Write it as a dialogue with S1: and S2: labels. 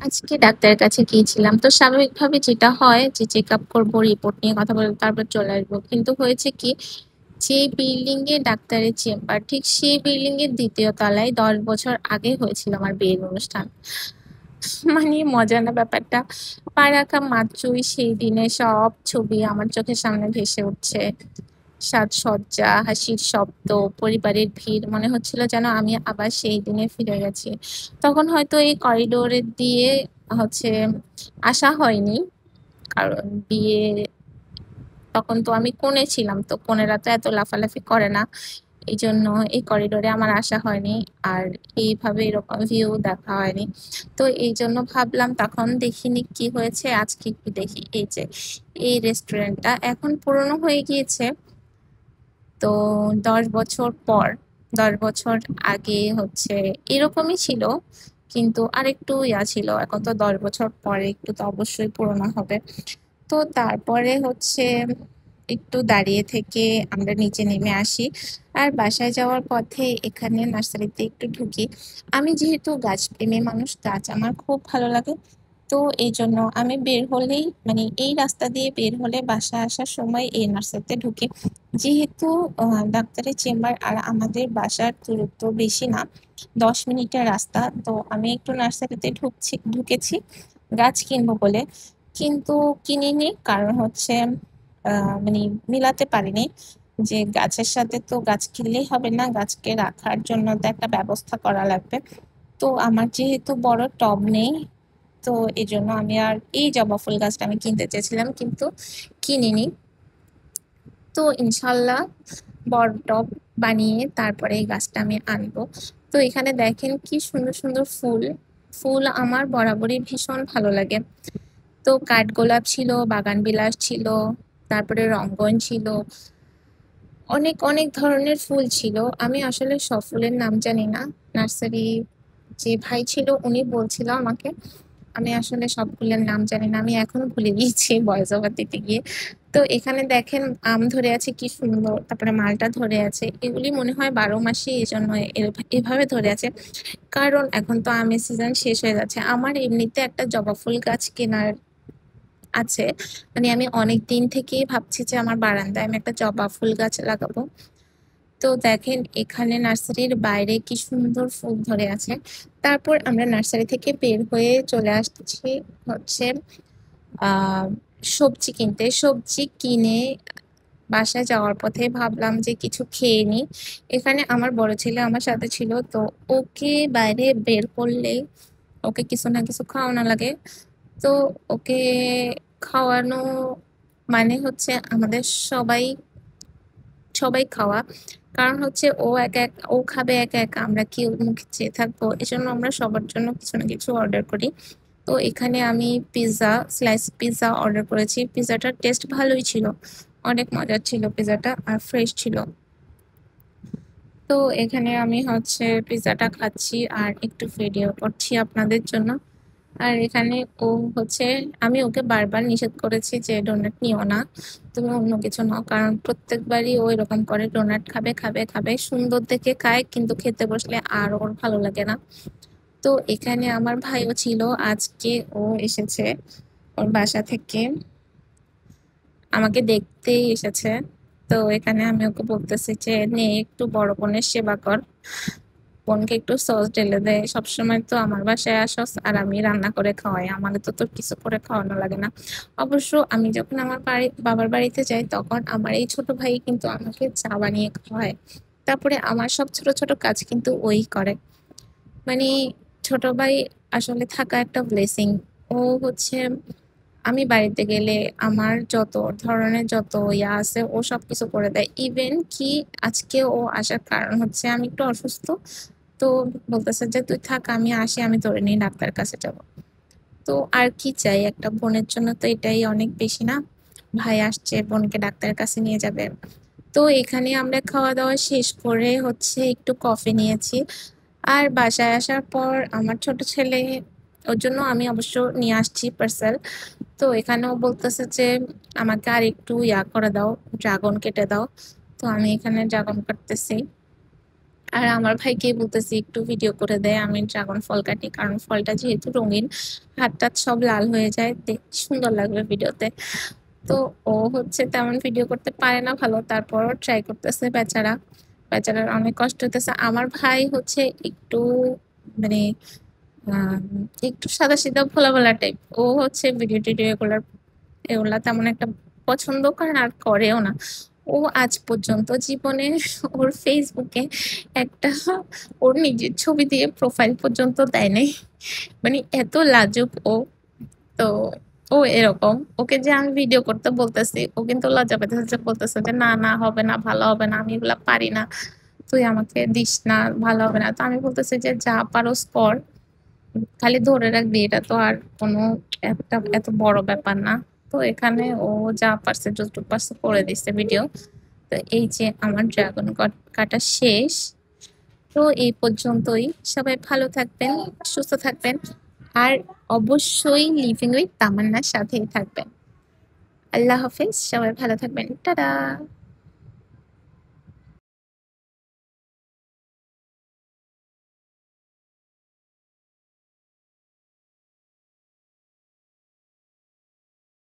S1: আজকে ডাক্তারের কাছে গিয়েছিলাম। তো স্বাভাবিকভাবে যেটা হয় যে চেকআপ করবো, রিপোর্ট নিয়ে কথা বলবো, তারপর চলে আসবো। কিন্তু হয়েছে কি, যে বিল্ডিং এ ডাক্তারের চেম্বার, ঠিক সেই বিল্ডিং এর ২য় তলায় ১০ বছর আগে হয়েছিল আমার বিয়ের অনুষ্ঠান। মানে মজা না ব্যাপারটা? পা রাখা মাত্রই সেই দিনের সব ছবি আমার চোখের সামনে ভেসে উঠছে। সাজসজ্জা, হাসির শব্দ, পরিবারের ভিড়, মনে হচ্ছিল যেন আমি আবার সেই দিনে ফিরে গেছি। তখন হয়তো এই করিডোরে দিয়ে হচ্ছে আসা হয়নি, কারণ বিয়ে, তখন তো আমি কোণে ছিলাম, তো কোণেরা তো এত লাফালাফি করে না, এই জন্য এই করিডোরে আমার আসা হয়নি। আর এইভাবে এরকম ভিউ দেখা হয়নি। তো এই জন্য ভাবলাম, তখন দেখিনি কি হয়েছে, আজকে একটু দেখি। এই যে এই রেস্টুরেন্টটা এখন পুরনো হয়ে গিয়েছে। তো ১০ বছর পর, ১০ বছর আগে হচ্ছে এরকমই ছিল, কিন্তু আরেকটু ছিল। এখন তো ১০ বছর পরে একটু তো অবশ্যই পুরোনো হবে। তো তারপরে হচ্ছে একটু দাঁড়িয়ে থেকে আমরা নিচে নেমে আসি। আর বাসায় যাওয়ার পথে এখানে নার্সারিতে একটু ঢুকি। আমি যেহেতু গাছপ্রেমী মানুষ, গাছ আমার খুব ভালো লাগে। তো এই জন্য আমি বের হলেই, মানে এই রাস্তা দিয়ে বের হলে বাসায় আসার সময় এই নার্সারিতে ঢুকি। যেহেতু ডাক্তারের চেম্বার আর আমাদের বাসার দূরত্ব বেশি না, ১০ মিনিটের রাস্তা, তো আমি একটু নার্সারিতে ঢুকেছি গাছ কিনবো বলে। কিন্তু কিনিনি, কারণ হচ্ছে মানে মিলাতে পারিনি যে গাছের সাথে তো গাছ কিনলেই হবে না, গাছকে রাখার জন্য তো একটা ব্যবস্থা করা লাগবে। তো আমার যেহেতু বড় টব নেই, তো এই জন্য আমি আর এই জবা ফুল গাছটা আমি কিনতে চেয়েছিলাম, কিন্তু কিনিনি। তো ইনশাল্লাহ বড় টব বানিয়ে তারপরে এই গাছটা আমি আনবো। তো এখানে দেখেন কি সুন্দর সুন্দর ফুল। ফুল আমার বরাবরই ভীষণ ভালো লাগে। তো কাঠগোলাপ ছিল, বাগানবিলাস ছিল, তারপরে রঙ্গন ছিল, অনেক অনেক ধরনের ফুল ছিল। আমি আসলে সব ফুলের নাম জানি না। নার্সারি যে ভাই ছিল উনি বলছিল আমাকে, আমি আসলে সব ফুলের নাম জানি না, আমি এখনো ভুলে গিয়েছি ভয়েস ওভার দিতে গিয়ে। তো এখানে দেখেন আম ধরে আছে কি সুন্দর, তারপরে মালটা ধরে আছে, এগুলি মনে হয় ১২ মাসই এই জন্য এভাবে ধরে আছে, কারণ এখন তো আমের সিজন শেষ হয়ে যাচ্ছে। আমার এমনিতে একটা জবা ফুল গাছ কেনার আছে, মানে আমি অনেক দিন থেকেই ভাবছি যে আমার বারান্দায় আমি একটা জবা ফুল গাছ লাগাবো। তো দেখেন এখানে নার্সারির বাইরে কি সুন্দর ফুল ধরে আছে। তারপর আমরা নার্সারি থেকে বের হয়ে চলে আসছি হচ্ছে আহ সবজি কিনতে। সবজি কিনে বাসায় যাওয়ার পথে ভাবলাম যে কিছু খেয়ে নিই। এখানে আমার বড় ছেলে আমার সাথে ছিল, তো ওকে বাইরে বের করলেই ওকে কিছু না কিছু খাওয়ানো লাগে। তো ওকে খাওয়ানো মানে হচ্ছে আমাদের সবাই সবাই খাওয়া। কারণ হচ্ছে ও খাবে একা একা, আমরা কি ওর মুখে চেয়ে থাকবো? এজন্য আমরা সবার জন্য কিছু না কিছু অর্ডার করি। তো এখানে আমি পিৎজা, স্লাইস পিৎজা অর্ডার করেছি। পিৎজাটার টেস্ট ভালোই ছিল, অনেক মজার ছিল পিৎজাটা, আর ফ্রেশ ছিল। তো এখানে আমি হচ্ছে পিৎজাটা খাচ্ছি আর একটু ভিডিও করছি আপনাদের জন্য। আর এখানে ও হচ্ছে, আমি ওকে বারবার নিষেধ করেছি যে ডোনাট নিও না, তুমি অন্য কিছু নাও, কারণ প্রত্যেকবারই ও এরকম করে, ডোনাট খাবে খাবে খাবে, সুন্দর দেখে খায় কিন্তু খেতে বসলে আর ওর ভালো লাগে না। তো এখানে আমার ভাইও ছিল আজকে, ও এসেছে ওর বাসা থেকে, আমাকে দেখতেই এসেছে। তো এখানে আমি ওকে বলতেছি যে নে একটু বড় বোনের সেবা কর, বোনকে একটু সস ঢেলে দেয়। সবসময় তো আমার বাসায় আসস আর আমি রান্না করে খাওয়াই, আমাকে তো তোর কিছু করে খাওয়ানো লাগে না। অবশ্য আমি যখন আমার বাবার বাড়িতে যাই, তখন আমার এই ছোট ভাই কিন্তু আমাকে চা বানিয়ে খাওয়ায়। তারপরে আমার সব ছোট ছোট কাজ কিন্তু ওই করে। মানে ছোট ভাই আসলে থাকা একটা ব্লেসিং। ও হচ্ছে আমি বাড়িতে গেলে আমার যত ধরনের যত আছে ও সবকিছু করে দেয়। ইভেন কি আজকে ও আসার কারণ হচ্ছে আমি একটু অসুস্থ। তো বলতেছে যে তুই থাক, আমি আসি, আমি তোরে নিয়ে ডাক্তার কাছে যাব। তো আর কি চাই, একটা বোনের জন্য তো এটাই অনেক বেশি না? ভাই আসছে, বোনকে ডাক্তারের কাছে নিয়ে যাবে। তো এখানে আমরা খাওয়া দাওয়া শেষ করে হচ্ছে একটু কফি নিয়েছি। আর বাসায় আসার পর আমার ছোট ছেলে, ওর জন্য আমি অবশ্য নিয়ে আসছি পার্সেল। তো এখানেও বলতেছে যে আমাকে আর একটু করে দাও, ড্রাগন কেটে দাও। তো আমি এখানে ড্রাগন কাটতেছি। আর আমার ভাইকে বলতেছি একটু ভিডিও করে দেয়, আমি ড্রাগন ফল কাটি, কারণ ফলটা যেহেতু রঙিন হাত টাত সব লাল হয়ে যায়, সুন্দর লাগবে ভিডিওতে। তো ও হচ্ছে তেমন ভিডিও করতে পারে না ভালো, তারপরও ট্রাই করতেছে। বেচারা, বেচারার অনেক কষ্ট হতেছে। আমার ভাই হচ্ছে একটু মানে একটু সাদা সিধা ভোলা ভোলা টাইপ। ও হচ্ছে ভিডিও টিডিও এগুলার এগুলা তেমন একটা পছন্দ করে না, আর করেও না। ও আজ পর্যন্ত জীবনে ওর ফেসবুকে একটা ওর নিজের ছবি দিয়ে প্রোফাইল পর্যন্ত দেয় নাই। মানে এত লাজুক ও। তো ও এরকম, ওকে যে আমি ভিডিও করতে বলতেছি ও কিন্তু লজ্জা পেতেছে, বলতেছে যে না না হবে না, ভালো হবে না, আমি এগুলা পারি না, তুই আমাকে দিস না, ভালো হবে না। তো আমি বলতেছি যে যা পারোস কর, খালি ধরে রাখবি, এটা তো আর কোনো একটা এত বড় ব্যাপার না। তো এখানে ও যা পারছে যতটুকু পারছে করে দিচ্ছে ভিডিও। তো এই যে আমার ড্রাগন কাটা শেষ। তো এই পর্যন্তই, সবাই ভালো থাকবেন, সুস্থ থাকবেন, আর অবশ্যই লিভিং উইথ তামান্নার সাথেই থাকবেন। আল্লাহ হাফেজ, সবাই ভালো থাকবেন, টাটা।